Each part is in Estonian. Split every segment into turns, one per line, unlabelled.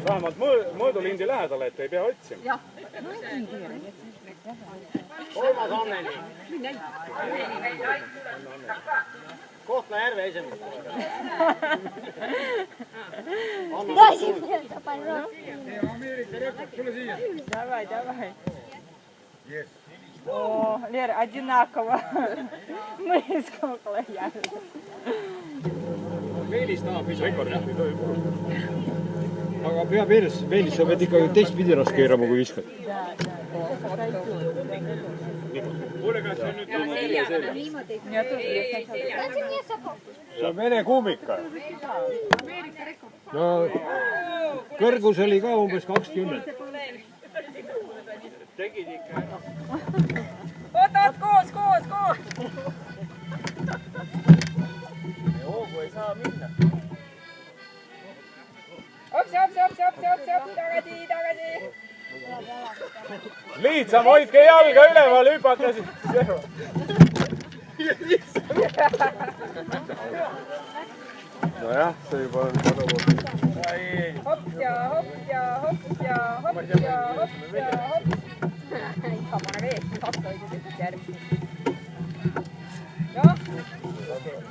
Vähemalt mõõdulindi lähedal, et ei pea otsima.
Kolmas Anneli. Kohtla-Järve esimest.
Америка, рекорд, tule siia.
Давай. О, Лера, одинаково. Мы из Kohtla-Järve.
Meelis tahab ise rekordi toimub. Aga pea peres, Meelis, sa pead ikka teistpidi ennast keerama, kui viskad.
Kuule, kas see nüüd
see on vene kuumika. No, kõrgus oli ka umbes 20.
tegid ikka ära.
Oot, koos.
Hoogu ei saa minna.
Hops, tagasi.
Lihtsam hoidke jalga üleval, hüpata siis. Nojah, see juba on
Hops ja. Ikka pane vees, hakka õigusest järgmine.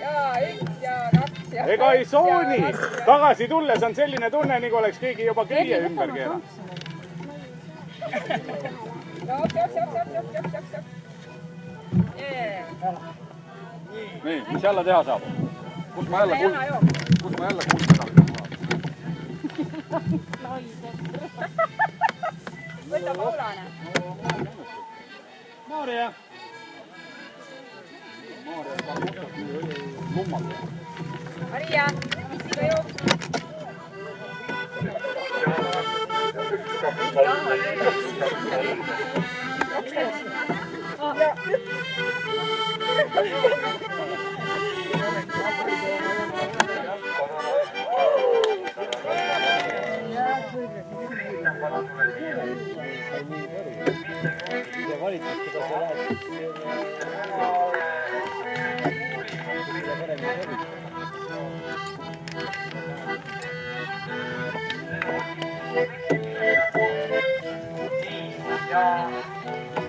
Ja 1 ja 2 ja...
Ega ei sooni. Tagasi tulles on selline tunne, nagu oleks keegi juba köie ümber keeranud.
Nii, mis jälle teha saab? Kus ma jälle kuulda?
Võta Paulane.
Maarja.
Maria, istiga ju.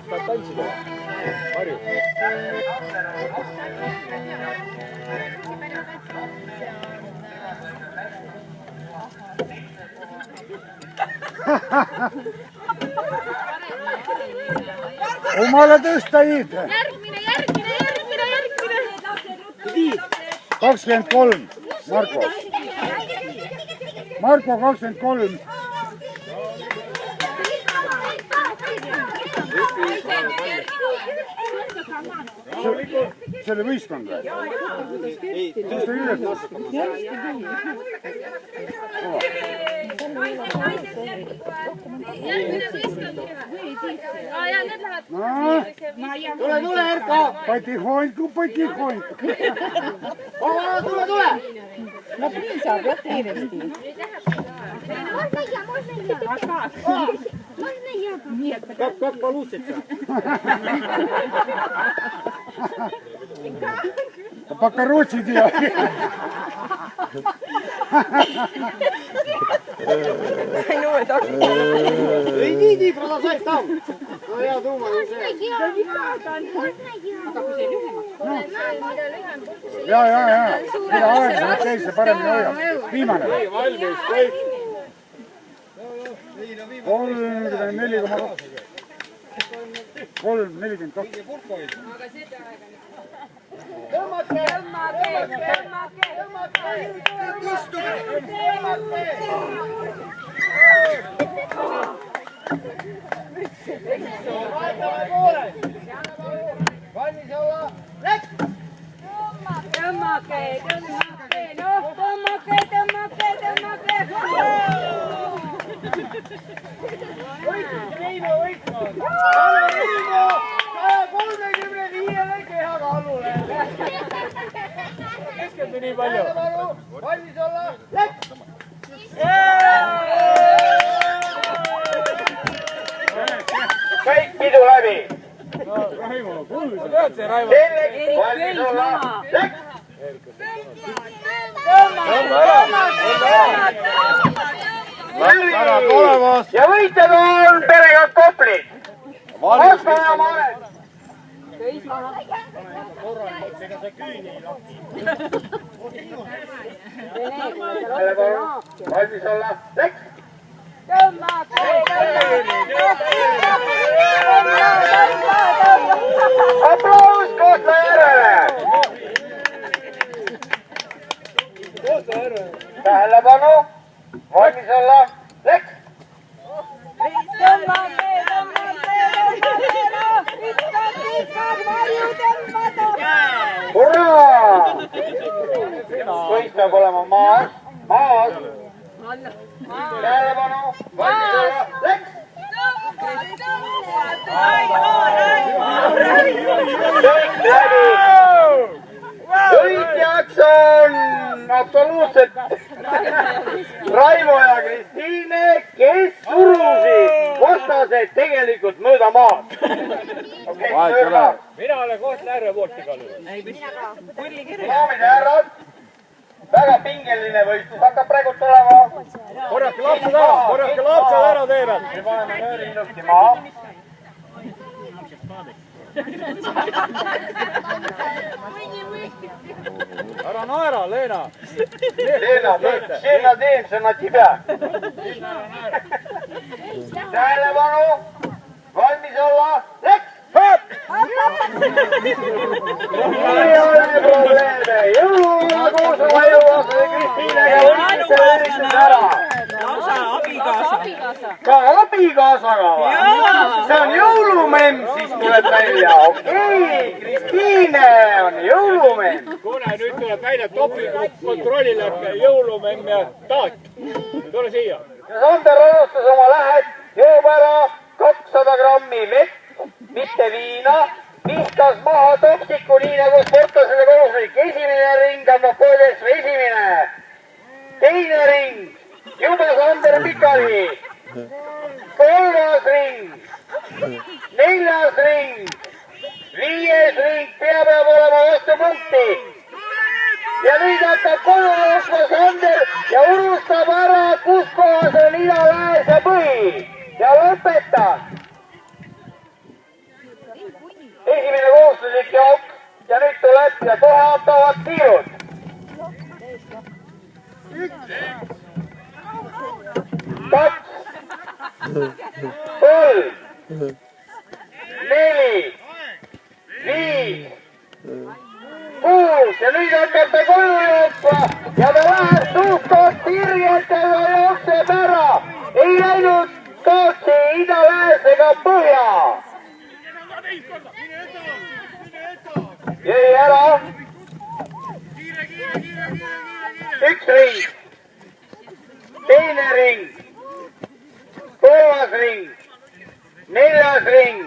Saad tantsida? Harju.
Omale tõsta hiid.
Järgmine.
23, Marko. Marko 23. See oli võistkond või? Tõsta üles.
Tule, Erko!
Потихоньку.
Tule!
No piisab, jah, kiiresti.
Как получится?
Покороче делай.
Иди, продолжай там. Ну, я думаю, уже.
Ja. Mida aeglaselt käis, see paremini hoiab. Viimane.
valmis kõik.
34,2. 3,42.
Valmis olla. Läks!
Tõmmake, noh, tõmmake.
Reino võistkond! 135 kehaga allule!
Keskeldu nii palju.
Valmis olla. Läks! Kõik pidu läbi!
Raimo, kuulsa. Tead see Raimo?
Valmis olla. Läks! Ja võitjad on perekond Koplid. Oskar ja Maret. Valmis olla. Läks! Aplaus Kohtla-Järvele! Tähelepanu! Valmis olla! Läks! Hurraa! Kõik peab olema maas. Tähelepanu! Valmis olla! Läks! Kõik läbi! Võitjaks on absoluutselt Raimo ja Kristiine, kes surusid vastased tegelikult mööda maad.
Mina olen Kohtla-Järve poolt igal juhul.
Daamid ja härrad, väga pingeline võistlus hakkab praegu tulema.
Korjake lapsed ära teevad.
Me paneme nööri ilusti maha.
Ära naera, Leena.
Sina teen, see on tibe. Tähelepanu, valmis olla, läks! Ei ole probleeme, jõuluvana koos oma jõuaastase Kristiinega võitmise üritus ära. Ka abikaasaga või? See on jõulumemm, siis tuleb välja. Okei, Kristiine on jõulumemm.
Kuule, nüüd tuleb välja topikontrollile jõulumemm ja taat. Tule siia.
Ja Sander alustas oma lähet, joob ära 200 grammi vett, mitte viina, viskas maha topsiku, nii nagu sportlasele kohustuslik. Esimene ring on Napoleons esimene. Teine ring, juba Sander pikali. Kolmas ring, neljas ring, viies ring peab olema vastu punkti. Ja nüüd hakkab koju jookma Sander ja unustab ära, kus kohas on Ida-Lääs ja põhi. Ja lõpetab. Esimene kohustuslik jook ja nüüd tuleb ja kohe hakkavad tiirud. 1, 2, 3, 4, 5, 6 ja nüüd hakkate koju jooksma ja ta läheb suht-koht sirgetega ja jookseb ära. Ei läinud kaotsi ida, lääs ega põhja. Jäi ära. Üks ring, teine ring, kolmas ring, neljas ring,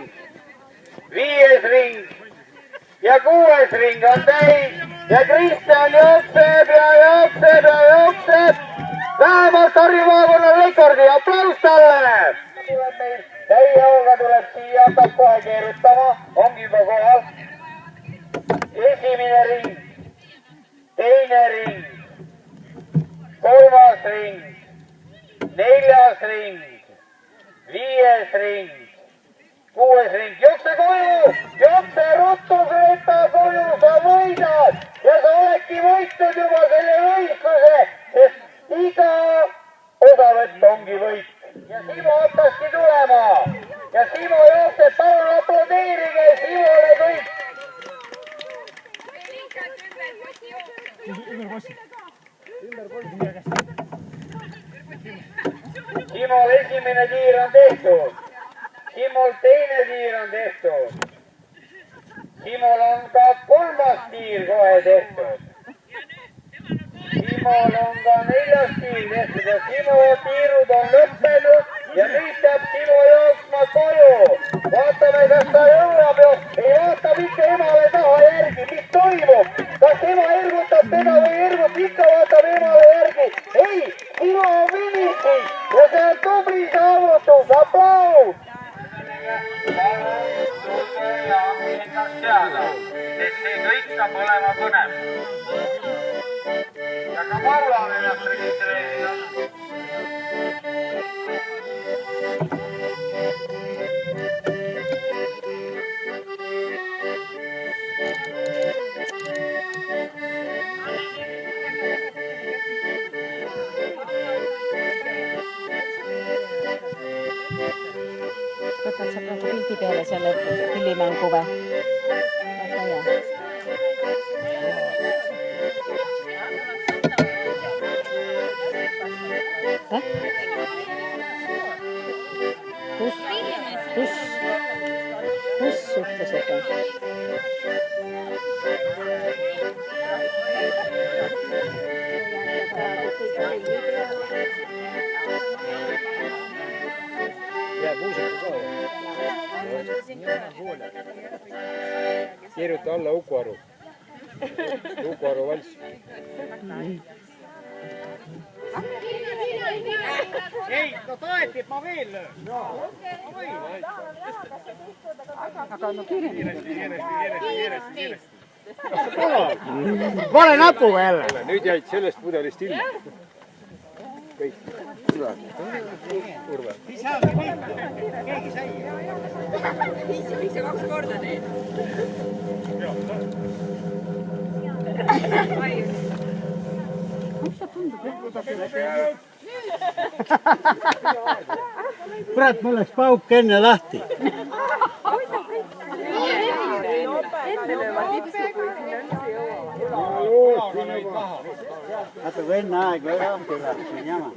viies ring ja 6. ring on täis ja Kristjan jookseb ja jookseb ja jookseb. Vähemalt Harju maakonna rekordi, aplaus talle. Täie hooga tuleb siia, hakkab kohe keerutama, ongi juba kohal. Esimene ring, teine ring, kolmas ring, neljas ring, viies ring, 6. ring. Jookse koju, jookse ruttu, sõita koju, sa võidad ja sa oledki võitnud juba selle võistluse, sest iga osavõtt ongi võit. Ja Simo hakkaski tulema ja Simo jookseb, palun aplodeerige Simole kõik. Simol esimene tiir on tehtud. Simol teine tiir on tehtud. Simol on ka 3. tiir kohe tehtud. Simol on ka 4. tiir tehtud ja Simo tiirud on lõppenud ja nüüd peab Simo jooksma koju. Vaatame, kas ta jõuab ju. Ei vaata mitte emale taha järgi, mis toimub. Kas ema ergutab teda või ergub, ikka vaatab emale järgi. Ei, Simo on finišis ja see on tubli saavutus. Aplaus! Ja endast teada, et see kõik saab olema põnev. Ja ka Paula ennast registreerida.
Võtad sa praegu pildi peale selle pillimängu või? Väga hea. Kus suhteliselt on?
Ja muusika ka. Kirjuta alla Uku-Aru. Uku-Aru valss.
Ei, no toetib ma veel.
Aga no kiiresti.
Vale näpuga jälle.
Nüüd jäid sellest pudelist ilma. Kõik. Urve.
Keegi sai.
Miks sa 2 korda teed?
kurat, mul läks pauk enne lahti. Vaata, kui enne aega lahti läks, see on jama.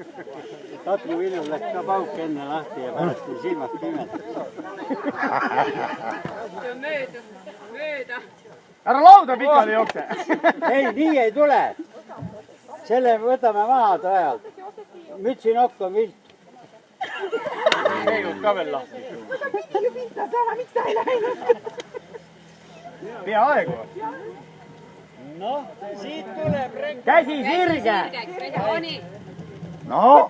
Tatru Vilju läks ka pauk enne lahti ja pärast oli silmad pimedas.
See on mööda.
Ära lauda pikali jookse.
Ei, nii ei tule. Selle võtame maha ajalt. Mütsi nokk on vilt.
Peegud ka veel lahti.
Miks ta ei läinud?
Peaaegu.
Noh, siit tuleb renk.
Käsi sirge.
Nii.
No.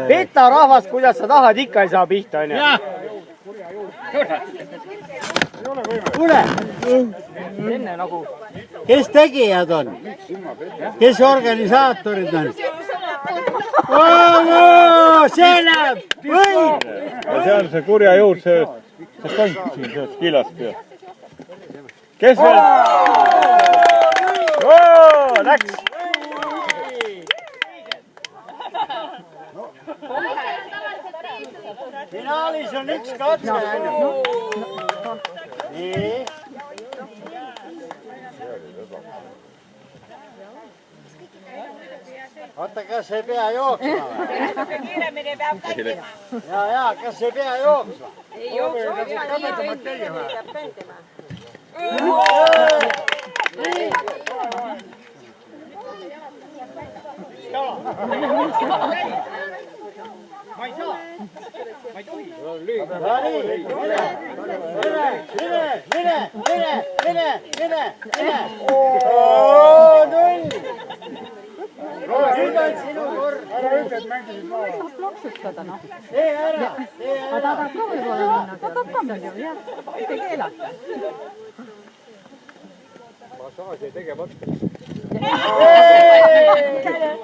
Peta rahvast, kuidas sa tahad, ikka ei saa pihta, onju.
Kuule,
Enne nagu.
kes tegijad on? Kes organisaatorid on? See läheb! Või!
Ja seal see kurja juur, see tont siin sellest kilast ja kes veel? Läks!
Finaalis on üks katse ainult. Nii. Oota, kas ei pea jooksma või?
Kiiremini peab kõndima.
Ja, kas ei pea jooksma?
Ei jooksma, peab kõndima.
Ma ei saa. Ma ei tohi.
Mine. Null. Nüüd on sinu kord.
Ära ütle, et mängisid maha.
Ploksutada, noh.
Tee ära.
Aga tahab ka võib-olla minna. Tahab ka minna, jah. Mitte keelata.
Massaaž ei tegemata.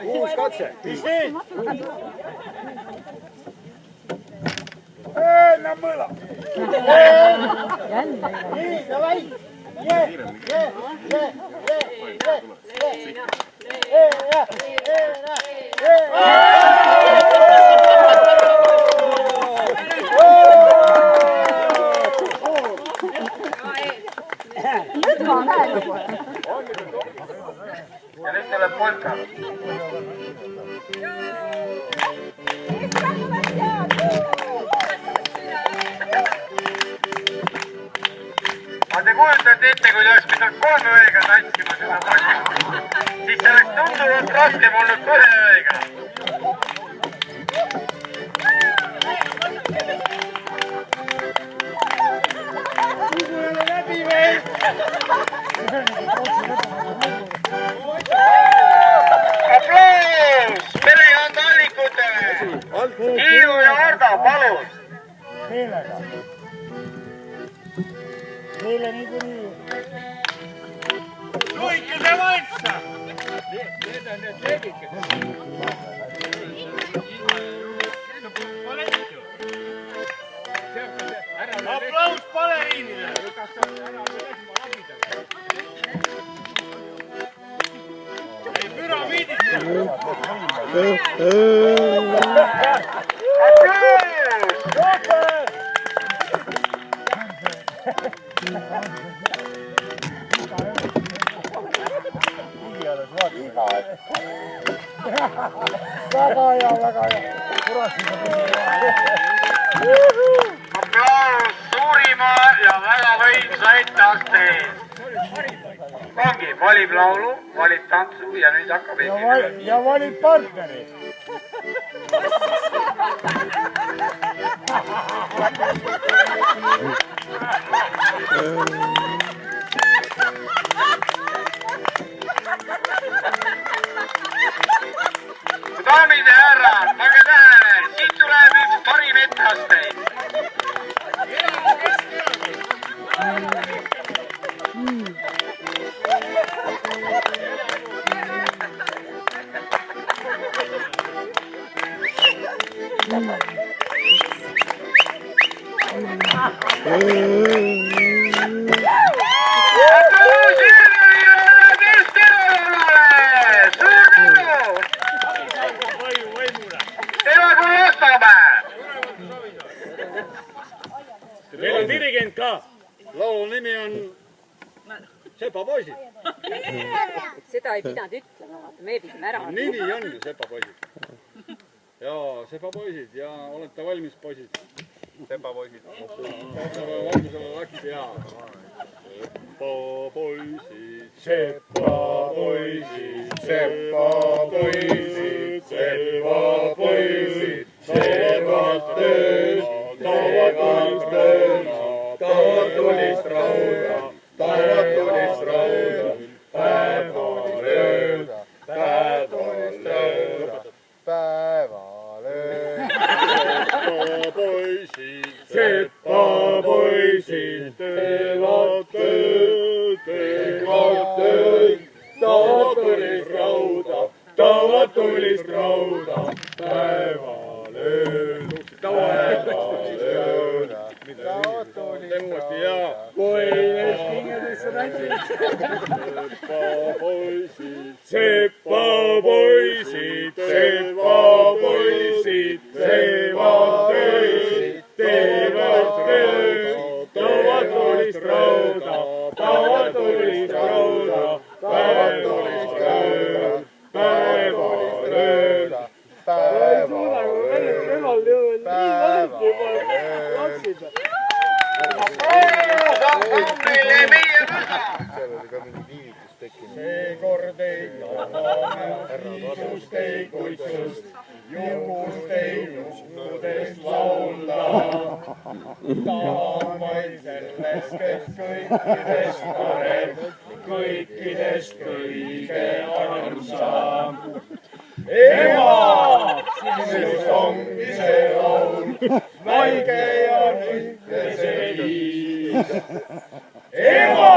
Uus katse.
Mis nüüd?
No mõla.
Jälle.
Nii, davai.
Nüüd ma näen juba.
Ja nüüd tuleb polka. Aga te kujutate ette, kui te oleks pidanud 3 ööga tantsima seda polka. Siis see oleks tunduvalt raskem olnud 1 ööga. Applaus! Perekond Allikutele! Kiiru ja Arda, palun!
Meelega. Meile niikuinii.
Luike see vantsa!
Need on need leegikad.
Applaus baleriinile! Ei püramiidita!
Väga hea.
Applaus suurima ja väga võimsa etteaste eest. Ongi, valib laulu, valib tantsu ja nüüd hakkab esimene.
Ja valib partneri.
Daamid ja härrad, pange tähele, siit tuleb üks parim etteasteid.
Meil on dirigent ka. Laulu nimi on Sepapoisid.
Seda ei pidanud ütlema, vaata, me pidime ära.
Nimi on ju Sepapoisid. Ja Sepapoisid ja olete valmis, poisid? Sepapoisid. Valmisele läks ja. Sepapoisid, Sepapoisid, Sepapoisid, Sepapoisid, teevad tööd, toovad tulist rauda, toovad tulist rauda, päevalööd, Sepapoisid teevad tööd, toovad tulist rauda, toovad tulist rauda, päevalööd, päevalööd. Teeme uuesti ja.
kui neist hingedesse tantsid. Sepapoisid, sepapoisid, teevad tööd, teevad tööd, toovad tulist rauda, toovad tulist rauda, päevalist rauda, päevalööd.
Seekord ei taha niisust ei kutsust, jukust ei juhtudest laulda. Tahan vaid sellest, kes kõikidest parem, kõikidest kõige armsam. Ema, sinust ongi see laul, väike ja mitte see liid. Ema,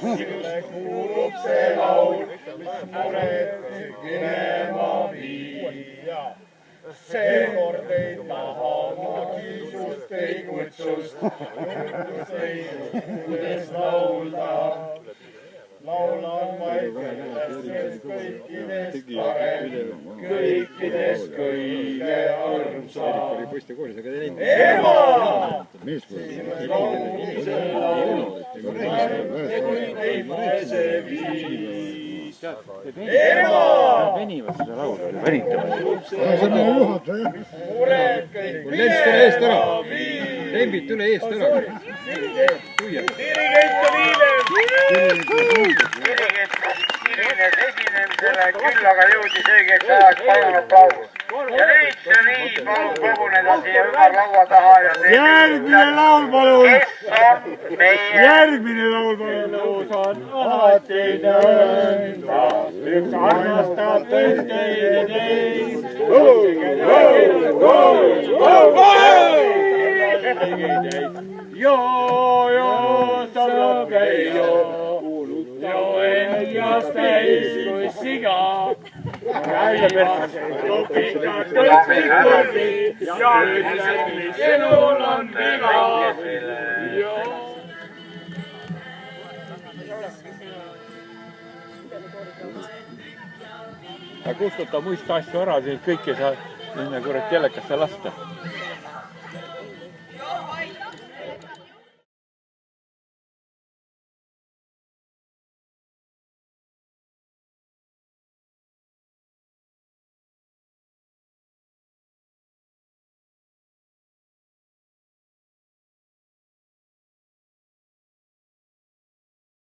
sinule kuulub see laul, mis mured minema viia. Seekord ei taha ma kiisust ei kutsust, juhtust ei juhtudest laulda. Laulan vaid sellest, kes kõikidest parem, kõikidest kõige armsam. Ema! Sinust ongi see laul, kuid ei pääse viis. Ema!
venivad seda laulu, venitavad.
Mured kõik minema viis.
Lembid, tule eest ära.
Dirigent on
hilines esinemisele, küll aga jõudis õigeks ajaks palun aplaus. Ja nüüd see viis palun koguneda siia ümar laua taha ja
järgmine laul palun!
kes on meie
Järgmine laul palun! Elus on alati nõnda, üks armastab teid teist. Joo, sanoge joo, joo endast täis kui siga. Käimased topikad tõtsikulli ja ütleb, mis elul on viga. Kustuta muist asju ära, siis kõik ei saa minna kurat telekasse lasta.